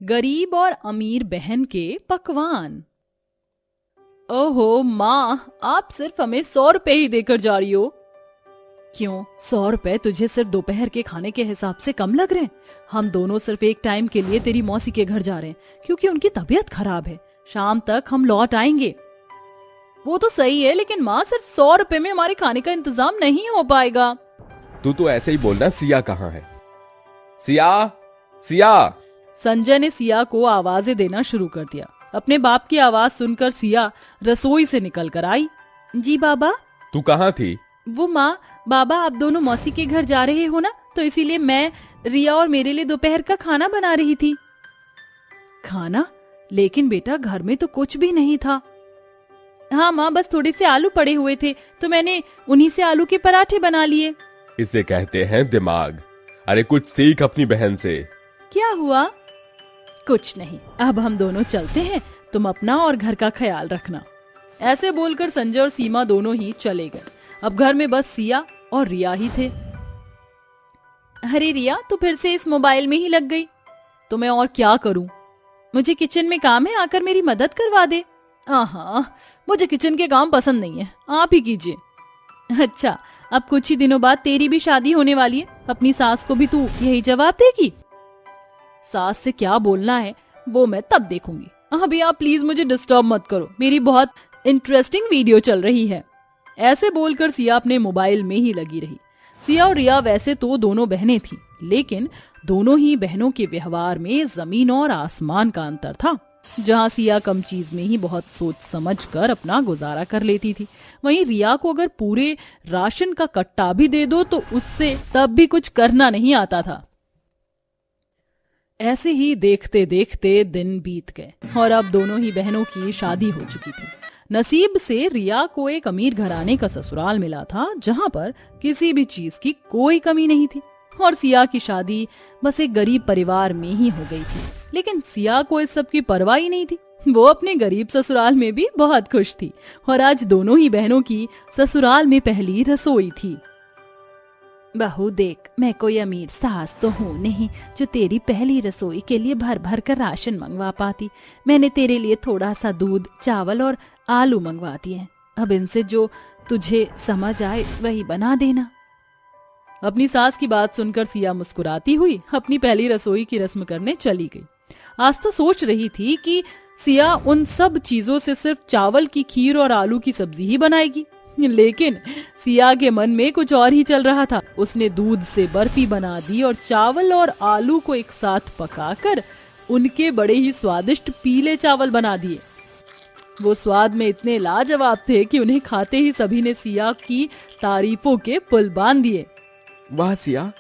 गरीब और अमीर बहन के पकवान। ओहो माँ, आप सिर्फ हमें 100 रुपए ही देकर जा रही हो। क्यों, 100 रुपए तुझे सिर्फ दोपहर के खाने के हिसाब से कम लग रहे हैं? हम दोनों सिर्फ एक टाइम के लिए तेरी मौसी के घर जा रहे हैं क्योंकि उनकी तबीयत खराब है। शाम तक हम लौट आएंगे। वो तो सही है, लेकिन माँ सिर्फ 100 रुपए में हमारे खाने का इंतजाम नहीं हो पाएगा। तू तो ऐसे ही बोलना। सिया कहाँ है? सिया, सिया। संजय ने सिया को आवाजें देना शुरू कर दिया। अपने बाप की आवाज सुनकर सिया रसोई से निकल कर आई। जी बाबा। तू कहाँ थी? वो माँ, बाबा आप दोनों मौसी के घर जा रहे हो ना, तो इसीलिए मैं रिया और मेरे लिए दोपहर का खाना बना रही थी। खाना? लेकिन बेटा घर में तो कुछ भी नहीं था। हाँ माँ, बस थोड़े से आलू पड़े हुए थे तो मैंने उन्हीं से आलू के पराठे बना लिए। इसे कहते हैं दिमाग। अरे कुछ सीख अपनी बहन से। क्या हुआ? कुछ नहीं, अब हम दोनों चलते हैं, तुम अपना और घर का ख्याल रखना। ऐसे बोलकर संजय और सीमा दोनों ही चले गए। अब घर में बस सिया और रिया ही थे। अरे रिया, तू फिर से इस मोबाइल में ही लग गई। तो मैं और क्या करूं? मुझे किचन में काम है, आकर मेरी मदद करवा दे। हाँ, मुझे किचन के काम पसंद नहीं है, आप ही कीजिए। अच्छा, अब कुछ ही दिनों बाद तेरी भी शादी होने वाली है, अपनी सास को भी तू यही जवाब देगी? सास से क्या बोलना है वो मैं तब देखूंगी। अभी आप प्लीज मुझे डिस्टर्ब मत करो, मेरी बहुत इंटरेस्टिंग वीडियो चल रही है। ऐसे बोलकर सिया अपने मोबाइल में ही लगी रही। सिया और रिया वैसे तो दोनों बहनें थीं, लेकिन दोनों ही बहनों के व्यवहार में जमीन और आसमान का अंतर था। जहाँ सिया कम चीज में ही बहुत सोच समझ कर अपना गुजारा कर लेती थी, वहीं रिया को अगर पूरे राशन का कट्टा भी दे दो तो उससे तब भी कुछ करना नहीं आता था। ऐसे ही देखते देखते दिन बीत गए और अब दोनों ही बहनों की शादी हो चुकी थी। नसीब से रिया को एक अमीर घराने का ससुराल मिला था, जहां पर किसी भी चीज की कोई कमी नहीं थी। और सिया की शादी बस एक गरीब परिवार में ही हो गई थी, लेकिन सिया को इस सब की परवाह ही नहीं थी। वो अपने गरीब ससुराल में भी बहुत खुश थी और आज दोनों ही बहनों की ससुराल में पहली रसोई थी। बहू देख, मैं कोई अमीर सास तो हूँ नहीं जो तेरी पहली रसोई के लिए भर भर कर राशन मंगवा पाती। मैंने तेरे लिए थोड़ा सा दूध, चावल और आलू मंगवा दिए हैं। अब इनसे जो तुझे समझ आए वही बना देना। अपनी सास की बात सुनकर सिया मुस्कुराती हुई अपनी पहली रसोई की रस्म करने चली गई। आस्था सोच रही थी कि सिया उन सब चीजों से सिर्फ चावल की खीर और आलू की सब्जी ही बनाएगी, लेकिन सिया के मन में कुछ और ही चल रहा था। उसने दूध से बर्फी बना दी और चावल और आलू को एक साथ पकाकर उनके बड़े ही स्वादिष्ट पीले चावल बना दिए। वो स्वाद में इतने लाजवाब थे कि उन्हें खाते ही सभी ने सिया की तारीफों के पुल बांध दिए। वाह सिया,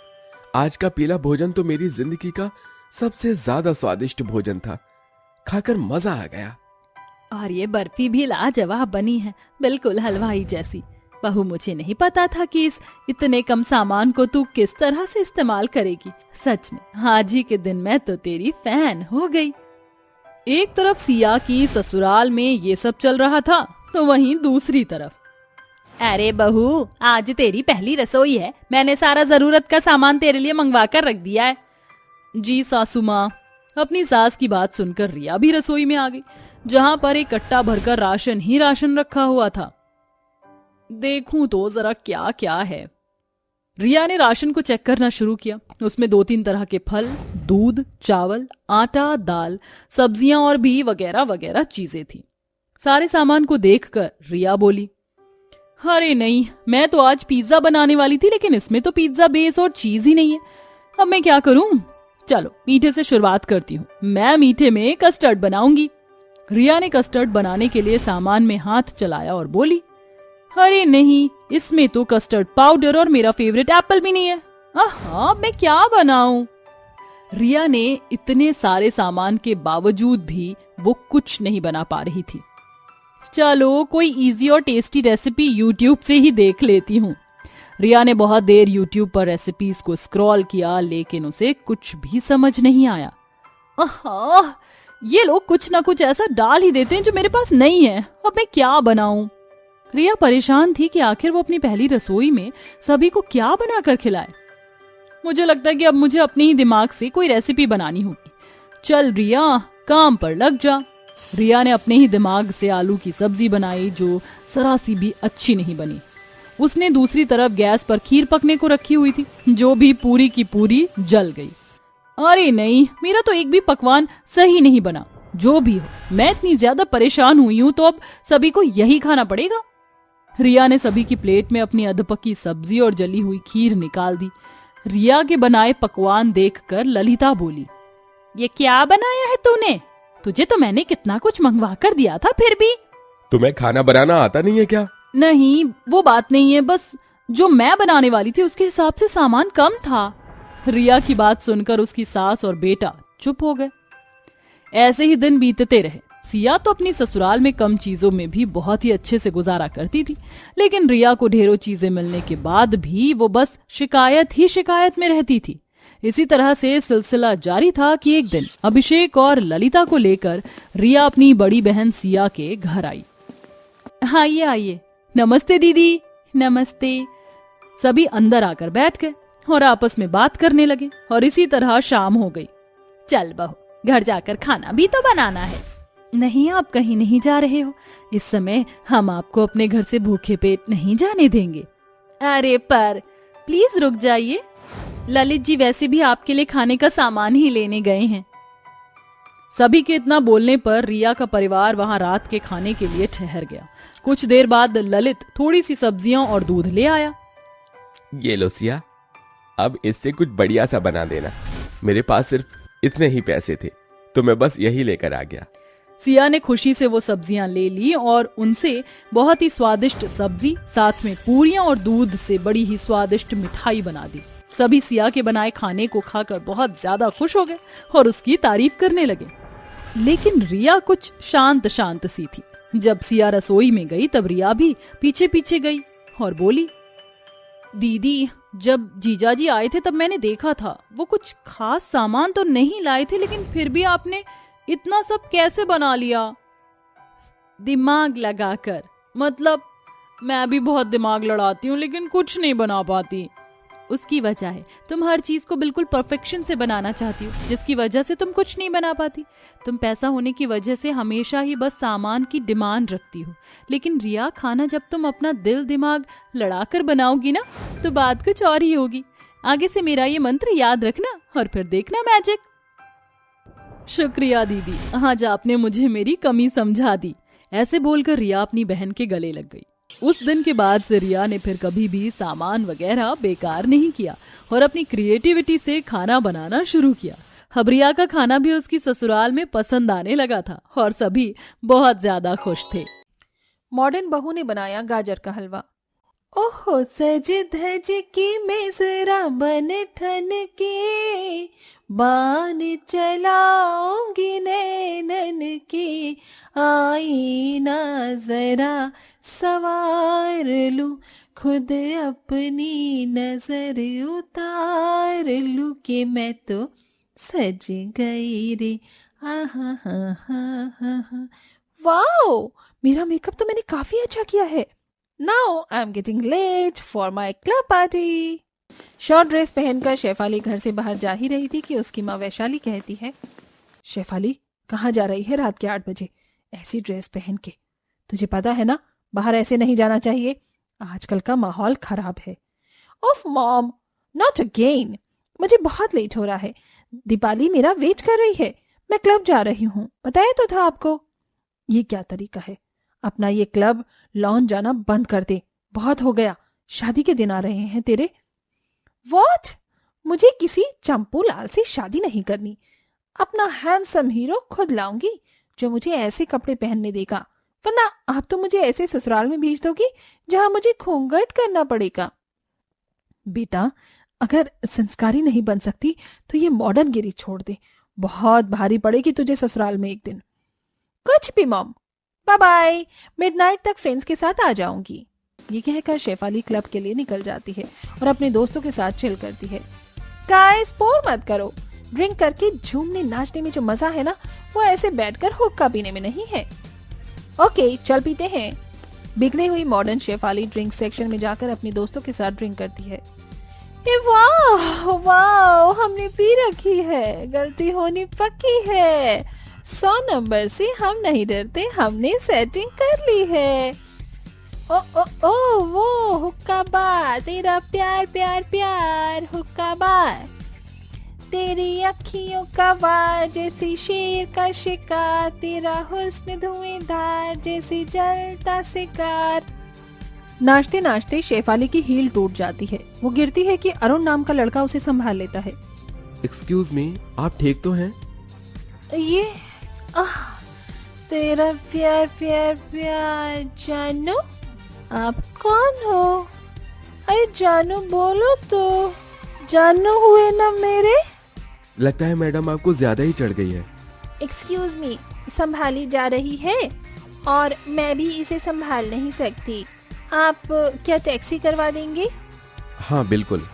आज का पीला भोजन तो मेरी जिंदगी का सबसे ज्यादा स्वादिष्ट भोजन था। खाकर मजा आ गया। और ये बर्फी भी लाजवाब बनी है, बिल्कुल हलवाई जैसी। बहू, मुझे नहीं पता था कि इस इतने कम सामान को तू किस तरह से इस्तेमाल करेगी। सच में आज ही के दिन मैं तो तेरी फैन हो गई। एक तरफ सिया की ससुराल में ये सब चल रहा था, तो वहीं दूसरी तरफ, अरे बहू, आज तेरी पहली रसोई है, मैंने सारा जरूरत का सामान तेरे लिए मंगवा कर रख दिया है। जी सासू माँ। अपनी सास की बात सुनकर रिया भी रसोई में आ गई, जहाँ पर एक कट्टा भरकर राशन ही राशन रखा हुआ था। देखूं तो जरा क्या क्या है। रिया ने राशन को चेक करना शुरू किया। उसमें 2-3 तरह के फल, दूध, चावल, आटा, दाल, सब्जियां और भी वगैरह वगैरह चीजें थी। सारे सामान को देखकर रिया बोली, अरे नहीं, मैं तो आज पिज्जा बनाने वाली थी, लेकिन इसमें तो पिज्जा बेस और चीज ही नहीं है। अब मैं क्या करूं? चलो मीठे से शुरुआत करती हूँ। मैं मीठे में कस्टर्ड बनाऊंगी। रिया ने कस्टर्ड बनाने के लिए सामान में हाथ चलाया और बोली, अरे नहीं, इसमें तो कस्टर्ड पाउडर और मेरा फेवरेट एप्पल भी नहीं है। हाँ, मैं क्या बनाऊं? रिया ने इतने सारे सामान के बावजूद भी वो कुछ नहीं बना पा रही थी। चलो कोई इजी और टेस्टी रेसिपी यूट्यूब से ही देख लेती हूँ। रिया ने बहुत देर यूट्यूब पर रेसिपीज को स्क्रॉल किया, लेकिन उसे कुछ भी समझ नहीं आया। ये लोग कुछ ना कुछ ऐसा डाल ही देते हैं जो मेरे पास नहीं है। अब मैं क्या बनाऊं? रिया परेशान थी कि आखिर वो अपनी पहली रसोई में सभी को क्या बनाकर खिलाए। मुझे लगता है कि अब मुझे अपने ही दिमाग से कोई रेसिपी बनानी होगी। चल रिया, काम पर लग जा। रिया ने अपने ही दिमाग से आलू की सब्जी बनाई जो जरा सी भी अच्छी नहीं बनी। उसने दूसरी तरफ गैस पर खीर पकने को रखी हुई थी, जो भी पूरी की पूरी जल गई। अरे नहीं, मेरा तो एक भी पकवान सही नहीं बना। जो भी हो, मैं इतनी ज्यादा परेशान हुई हूं तो अब सभी को यही खाना पड़ेगा। रिया ने सभी की प्लेट में अपनी अधपकी सब्जी और जली हुई खीर निकाल दी। रिया के बनाए पकवान देखकर ललिता बोली, ये क्या बनाया है तूने? तुझे तो मैंने कितना कुछ मंगवा कर दिया था, फिर भी। तुम्हें खाना बनाना आता नहीं है क्या? नहीं, वो बात नहीं है, बस जो मैं बनाने वाली थी उसके हिसाब से सामान कम था। रिया की बात सुनकर उसकी सास और बेटा चुप हो गए। ऐसे ही दिन बीतते रहे। सिया तो अपनी ससुराल में कम चीजों में भी बहुत ही अच्छे से गुजारा करती थी, लेकिन रिया को ढेरों चीजें मिलने के बाद भी वो बस शिकायत ही शिकायत में रहती थी। इसी तरह से सिलसिला जारी था कि एक दिन अभिषेक और ललिता को लेकर रिया अपनी बड़ी बहन सिया के घर आई। आइए आइए। नमस्ते दीदी। नमस्ते। सभी अंदर आकर बैठ गए और आपस में बात करने लगे और इसी तरह शाम हो गई। चल बहू, घर जाकर खाना भी तो बनाना है। नहीं, आप कहीं नहीं जा रहे हो। इस समय हम आपको अपने घर से भूखे पेट नहीं जाने देंगे। अरे पर प्लीज रुक जाइए, ललित जी वैसे भी आपके लिए खाने का सामान ही लेने गए हैं। सभी के इतना बोलने पर रिया का परिवार वहां रात के खाने के लिए ठहर गया। कुछ देर बाद ललित थोड़ी सी सब्जियां और दूध ले आया। ये लो सिया, अब इससे कुछ बढ़िया सा बना देना। मेरे पास सिर्फ इतने ही पैसे थे तो मैं बस यही लेकर आ गया। सिया ने खुशी से वो सब्जियां ले ली और उनसे बहुत ही स्वादिष्ट सब्जी, साथ में पूरियां और दूध से बड़ी ही स्वादिष्ट मिठाई बना दी। सभी सिया के बनाए खाने को खाकर बहुत ज्यादा खुश हो गए और उसकी तारीफ करने लगे। लेकिन रिया कुछ शांत शांत सी थी। जब सिया रसोई में गई तब रिया भी पीछे पीछे गई और बोली, दीदी जब जीजाजी आए थे तब मैंने देखा था, वो कुछ खास सामान तो नहीं लाए थे, लेकिन फिर भी आपने इतना सब कैसे बना लिया? दिमाग लगाकर। मतलब मैं भी बहुत दिमाग लड़ाती हूँ लेकिन कुछ नहीं बना पाती। उसकी वजह है तुम हर चीज को बिल्कुल परफेक्शन से बनाना चाहती हो, जिसकी वजह से तुम कुछ नहीं बना पाती। तुम पैसा होने की वजह से हमेशा ही बस सामान की डिमांड रखती हो। लेकिन रिया, खाना जब तुम अपना दिल दिमाग लड़ाकर बनाओगी ना तो बात कुछ और ही होगी। आगे से मेरा ये मंत्र याद रखना और फिर देखना मैजिक। शुक्रिया दीदी, आज आपने मुझे मेरी कमी समझा दी। ऐसे बोलकर रिया अपनी बहन के गले लग गई। उस दिन के बाद से रिया ने फिर कभी भी सामान वगैरह बेकार नहीं किया और अपनी क्रिएटिविटी से खाना बनाना शुरू किया। अब रिया का खाना भी उसकी ससुराल में पसंद आने लगा था और सभी बहुत ज्यादा खुश थे। मॉडर्न बहू ने बनाया गाजर का हलवा। ओहो सज धज के मैं जरा बन ठन के, बान चलाऊंगी नैनन के, आई ना जरा सवार लूं, खुद अपनी नजर उतार लूं कि मैं तो सज गई रे। आहा हा हा हा हा। वाओ, मेरा मेकअप तो मैंने काफी अच्छा किया है। Now I am getting late for my club party. Short dress पहनकर शेफाली घर से बाहर जा ही रही थी कि उसकी माँ वैशाली कहती है, शेफाली कहाँ जा रही है रात के 8 बजे ऐसी ड्रेस पहन के? तुझे पता है ना बाहर ऐसे नहीं जाना चाहिए, आजकल का माहौल खराब है। ओफ मॉम, नॉट अगेन, मुझे बहुत लेट हो रहा है। दीपाली मेरा वेट कर रही है, मैं क्लब जा रही हूँ, बताया तो था आपको। ये क्या तरीका है? अपना ये क्लब लॉन जाना बंद कर दे, बहुत हो गया, शादी के दिन आ रहे हैं तेरे। व्हाट? मुझे किसी चंपू लाल से शादी नहीं करनी, अपना हैंडसम हीरो खुद लाऊंगी जो मुझे ऐसे कपड़े पहनने देगा, वरना आप तो मुझे ऐसे ससुराल में भेज दोगी जहां मुझे घूंघट करना पड़ेगा। बेटा, अगर संस्कारी नहीं बन सकती तो ये मॉडर्न गिरी छोड़ दे, बहुत भारी पड़ेगी तुझे ससुराल में एक दिन। कुछ भी मॉम, बाय बाय, मिडनाइट तक फ्रेंड्स के साथ आ जाऊंगी। ये कहकर शेफाली क्लब के लिए निकल जाती है और अपने दोस्तों के साथ चिल करती है। गाइस, बोर मत करो, ड्रिंक करके झूमने नाचने में जो मजा है ना वो ऐसे बैठकर हुक्का पीने में नहीं है। ओके, चल पीते हैं। बिगड़े हुई मॉडर्न शेफाली ड्रिंक सेक्शन में जाकर अपने दोस्तों के साथ ड्रिंक करती है। ए वाह वाह, हमने पी रखी है, गलती होनी पक्की है। 100 नंबर से हम नहीं डरते, हमने सेटिंग कर ली है। ओ ओ ओ वो हुक्का बार, तेरा प्यार प्यार प्यार, हुक्का बार, तेरी अखियों का वार जैसी शेर का शिकार, तेरा हुस्न धुएंधार जैसी जलता शिकार। नाचते नाचते शेफाली की हील टूट जाती है। वो गिरती है कि अरुण नाम का लड़का उसे संभाल लेता है। एक्सक्यूज मी, आप ठीक तो हैं? ये तेरा प्यार प्यार प्यार। जानू, आप कौन हो? अरे जानू बोलो तो। जानू हुए ना मेरे? लगता है मैडम आपको ज्यादा ही चढ़ गई है। एक्सक्यूज मी, संभाली जा रही है और मैं भी इसे संभाल नहीं सकती। आप क्या टैक्सी करवा देंगे? हाँ बिल्कुल।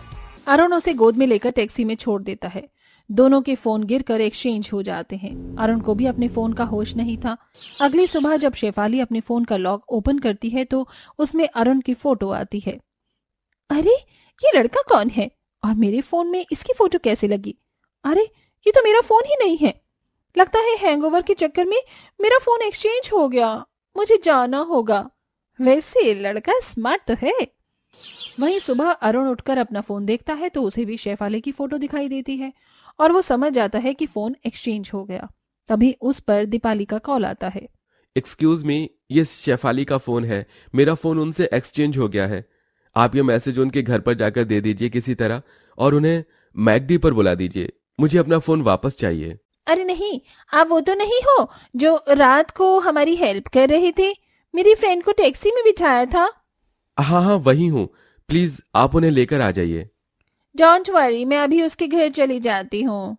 अरुण उसे गोद में लेकर टैक्सी में छोड़ देता है। दोनों के फोन गिरकर एक्सचेंज हो जाते हैं। अरुण को भी अपने फोन का होश नहीं था। अगली सुबह जब शेफाली अपने फोन का लॉक ओपन करती है तो उसमें अरुण की फोटो आती है। अरे ये लड़का कौन है और मेरे फोन में इसकी फोटो कैसे लगी? अरे ये तो मेरा फोन ही नहीं है। लगता है हैंगओवर के चक्कर में मेरा फोन एक्सचेंज हो गया। मुझे जाना होगा। वैसे लड़का स्मार्ट तो है। वहीं सुबह अरुण उठकर अपना फोन देखता है तो उसे भी शेफाली की फोटो दिखाई देती है और वो समझ जाता है कि फोन एक्सचेंज हो गया। तभी उस पर दीपाली का कॉल आता है। एक्सक्यूज मी, ये शेफाली का फोन है। मेरा फोन उनसे एक्सचेंज हो गया है। आप ये मैसेज उनके घर पर जाकर दे दीजिए किसी तरह और उन्हें मैकडी पर बुला दीजिए। मुझे अपना फोन वापस चाहिए। अरे नहीं, आप वो तो नहीं हो जो रात को हमारी हेल्प कर रहे थे? मेरी फ्रेंड को टैक्सी में बिठाया था। हाँ हाँ वही हूँ। प्लीज आप उन्हें लेकर आ जाइए। डोंट वरी, मैं अभी उसके घर चली जाती हूँ।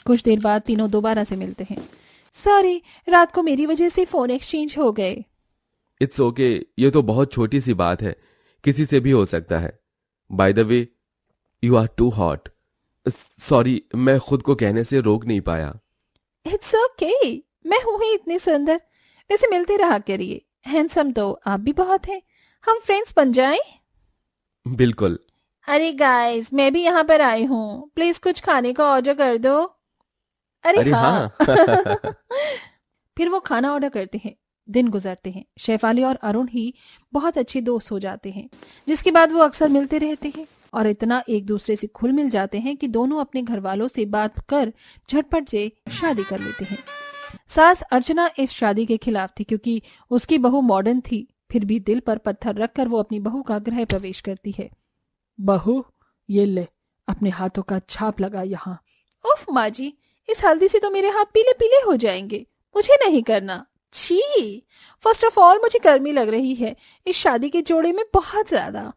कुछ देर बाद तीनों दोबारा से मिलते हैं। सॉरी, रात को मेरी वजह से फोन एक्सचेंज हो गए। इट्स ओके, ये तो बहुत छोटी सी बात है, किसी से भी हो सकता है। By the way, you are too hot. Sorry, मैं खुद को कहने से रोक नहीं पाया। इट्स ओके, मैं हूँ ही इतनी सुंदर। वैसे मिलते रहा करिए। हैंडसम तो आप भी बहुत हैं। हम फ्रेंड्स बन जाएं? बिल्कुल। अरे गाइस, मैं भी यहाँ पर आई हूँ। प्लीज कुछ खाने का ऑर्डर कर दो। अरे हाँ। फिर वो खाना ऑर्डर करते हैं। दिन गुजरते हैं। शेफाली और अरुण ही बहुत अच्छे दोस्त हो जाते हैं, जिसके बाद वो अक्सर मिलते रहते हैं और इतना एक दूसरे से घुल मिल जाते हैं कि दोनों अपने घर वालों से बात कर झटपट से शादी कर लेते हैं। सास अर्चना इस शादी के खिलाफ थी क्योंकि उसकी बहू मॉडर्न थी। फिर भी दिल पर पत्थर रखकर वो अपनी बहू का गृह प्रवेश करती है। बहू, ये ले, अपने हाथों का छाप लगा यहाँ। उफ माँ जी, इस हल्दी से तो मेरे हाथ पीले पीले हो जाएंगे। मुझे नहीं करना। छी, फर्स्ट ऑफ ऑल मुझे गर्मी लग रही है इस शादी के जोड़े में बहुत ज्यादा।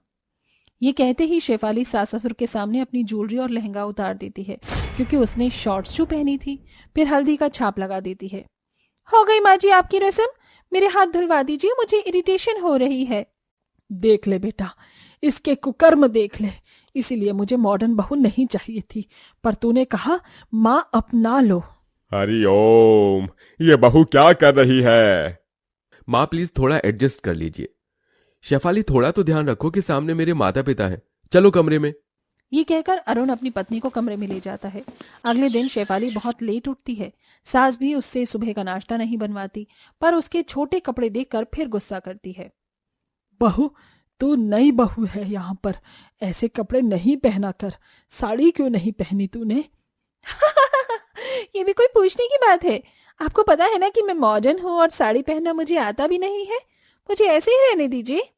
ये कहते ही शेफाली सास ससुर के सामने अपनी ज्वेलरी और लहंगा उतार देती है क्योंकि उसने शॉर्ट्स जो पहनी थी। फिर हल्दी का छाप लगा देती है। हो गई माँ जी आपकी रस्म, मेरे हाथ धुलवा दीजिए, मुझे इरिटेशन हो रही है। देख ले बेटा, इसके कुकर्म देख ले। इसीलिए मुझे मॉडर्न बहू नहीं चाहिए थी, पर तूने कहा माँ अपना लो। हरिओम, ये बहू क्या कर रही है? माँ प्लीज थोड़ा एडजस्ट कर लीजिए। शेफाली थोड़ा तो ध्यान रखो कि सामने मेरे माता पिता हैं। चलो कमरे में। ये कहकर अरुण अपनी पत्नी को कमरे में ले जाता है। अगले दिन शेफाली बहुत लेट उठती है। सास भी उससे सुबह का नाश्ता नहीं बनवाती, पर उसके छोटे कपड़े देखकर फिर गुस्सा करती है। बहू, तू नई बहू है यहाँ पर, ऐसे कपड़े नहीं पहना कर। साड़ी क्यों नहीं पहनी तूने? ये भी कोई पूछने की बात है? आपको पता है ना कि मैं मॉडर्न हूँ और साड़ी पहनना मुझे आता भी नहीं है। मुझे ऐसे ही रहने दीजिए।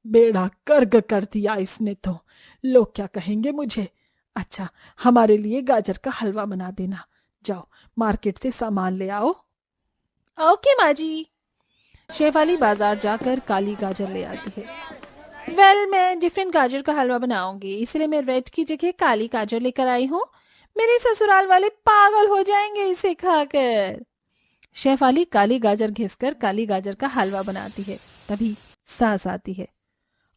बेड़ा कर्क कर दिया इसने तो। लोग क्या कहेंगे मुझे? अच्छा, हमारे लिए गाजर का हलवा बना देना। जाओ मार्केट से सामान ले आओ। ओके माँ जी। शेफाली बाजार जाकर काली गाजर ले आती है। वेल, मैं डिफरेंट गाजर का हलवा बनाऊंगी, इसलिए मैं रेड की जगह काली गाजर लेकर आई हूँ। मेरे ससुराल वाले पागल हो जाएंगे इसे खाकर। शेफाली काली गाजर घिसकर काली गाजर का हलवा बनाती है। तभी सास आती है।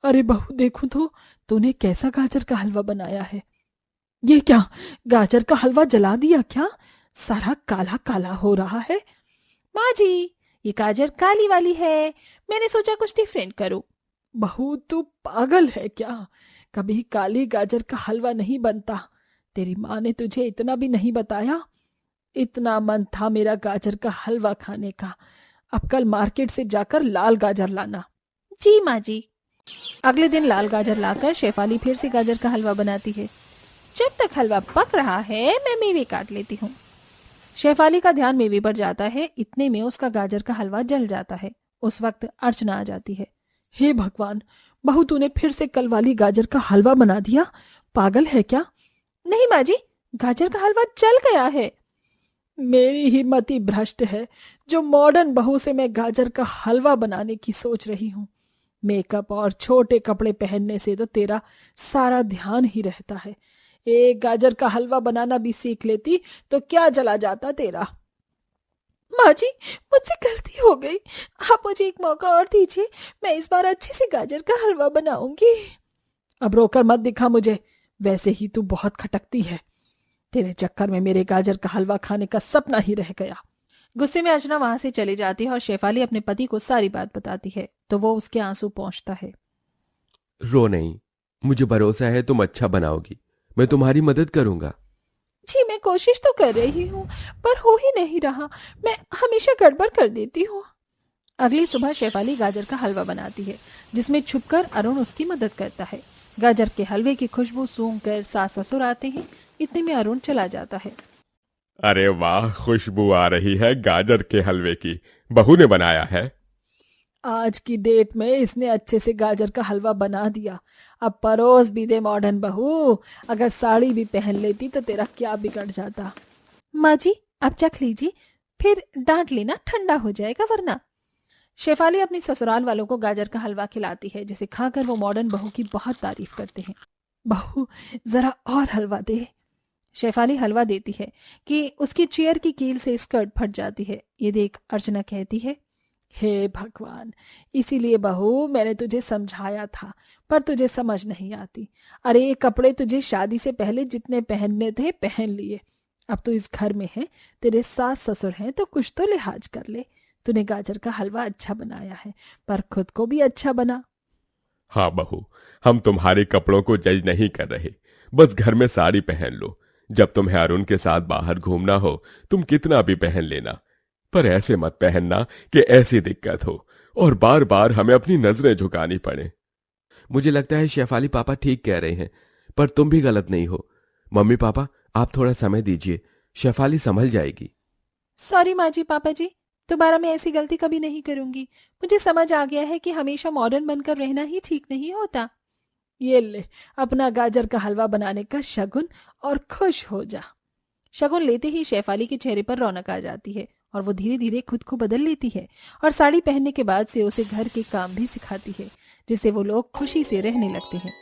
अरे बहू, देखो तो तूने कैसा गाजर का हलवा बनाया है। ये क्या, गाजर का हलवा जला दिया क्या? सारा काला काला हो रहा है। माँ जी, ये गाजर काली वाली है, मैंने सोचा कुछ डिफरेंट करूं। बहू, तू पागल है क्या? कभी काली गाजर का हलवा नहीं बनता। तेरी माँ ने तुझे इतना भी नहीं बताया? इतना मन था मेरा गाजर का हलवा खाने का। अब कल मार्केट से जाकर लाल गाजर लाना। जी माँ जी। अगले दिन लाल गाजर लाकर शेफाली फिर से गाजर का हलवा बनाती है। जब तक हलवा पक रहा है मैं मेवे काट लेती हूँ। शेफाली का ध्यान मेवे पर जाता है, इतने में उसका गाजर का हलवा जल जाता है। उस वक्त अर्चना आ जाती है। हे भगवान, बहू तूने फिर से कल वाली गाजर का हलवा बना दिया। पागल है क्या? नहीं माँ जी, गाजर का हलवा जल गया है। मेरी ही मति भ्रष्ट है जो मॉडर्न बहू से मैं गाजर का हलवा बनाने की सोच रही हूँ। मेकअप और छोटे कपड़े पहनने से तो तेरा सारा ध्यान ही रहता है। एक गाजर का हलवा बनाना भी सीख लेती तो क्या जला जाता तेरा। माँ जी, मुझसे गलती हो गई। आप मुझे एक मौका और दीजिए, मैं इस बार अच्छे से गाजर का हलवा बनाऊंगी। अब रोकर मत दिखा मुझे, वैसे ही तू बहुत खटकती है। तेरे चक्कर में मेरे गाजर का हलवा खाने का सपना ही रह गया। गुस्से में अर्चना वहां से चली जाती है और शेफाली अपने पति को सारी बात बताती है तो वो उसके आंसू पोंछता है। रो नहीं, मुझे भरोसा है तुम अच्छा बनाओगी। मैं तुम्हारी मदद करूंगा। जी मैं कोशिश तो कर रही हूँ पर हो ही नहीं रहा। मैं हमेशा गड़बड़ कर देती हूँ। अगली सुबह शेफाली गाजर का हलवा बनाती है जिसमें छुपकर अरुण उसकी मदद करता है। गाजर के हलवे की खुशबू सूंघकर सास ससुर आते हैं। इतने में अरुण चला जाता है। अरे वाह, खुशबू आ रही है गाजर के हलवे की। बहू ने बनाया है? आज की डेट में इसने अच्छे से गाजर का हलवा बना दिया। अब परोस भी दे मॉडर्न बहू। अगर साड़ी भी पहन लेती तो तेरा क्या बिगड़ जाता। माँ जी आप चख लीजिए, फिर डांट लेना, ठंडा हो जाएगा वरना। शेफाली अपनी ससुराल वालों को गाजर का हलवा खिलाती है जिसे खाकर वो मॉडर्न बहू की बहुत तारीफ करते हैं। बहू जरा और हलवा दे। शेफाली हलवा देती है कि उसकी चेयर की कील से स्कर्ट फट जाती है। ये देख अर्चना कहती है, हे भगवान, इसीलिए बहू मैंने तुझे समझाया था पर तुझे समझ नहीं आती। अरे ये कपड़े तुझे शादी से पहले जितने पहनने थे पहन लिए। अब तो इस घर में है, तेरे सास ससुर हैं तो कुछ तो लिहाज कर ले। तूने गाजर का हलवा अच्छा बनाया है पर खुद को भी अच्छा बना। हाँ बहू, हम तुम्हारे कपड़ों को जज नहीं कर रहे। बस घर में साड़ी पहन लो। जब तुम्हें अरुण के साथ बाहर घूमना हो तुम कितना भी पहन लेना, पर ऐसे मत पहनना कि ऐसी दिक्कत हो और बार बार हमें अपनी नजरें झुकानी पड़े। मुझे लगता है शेफाली पापा ठीक कह रहे हैं, पर तुम भी गलत नहीं हो। मम्मी पापा आप थोड़ा समय दीजिए, शेफाली संभल जाएगी। सॉरी माँ जी, पापा जी, दोबारा मैं ऐसी गलती कभी नहीं करूंगी। मुझे समझ आ गया है कि हमेशा मॉडर्न बनकर रहना ही ठीक नहीं होता। ये ले अपना गाजर का हलवा बनाने का शगुन और खुश हो जा। शगुन लेते ही शेफाली के चेहरे पर रौनक आ जाती है और वो धीरे धीरे खुद को बदल लेती है और साड़ी पहनने के बाद से उसे घर के काम भी सिखाती है जिससे वो लोग खुशी से रहने लगते हैं।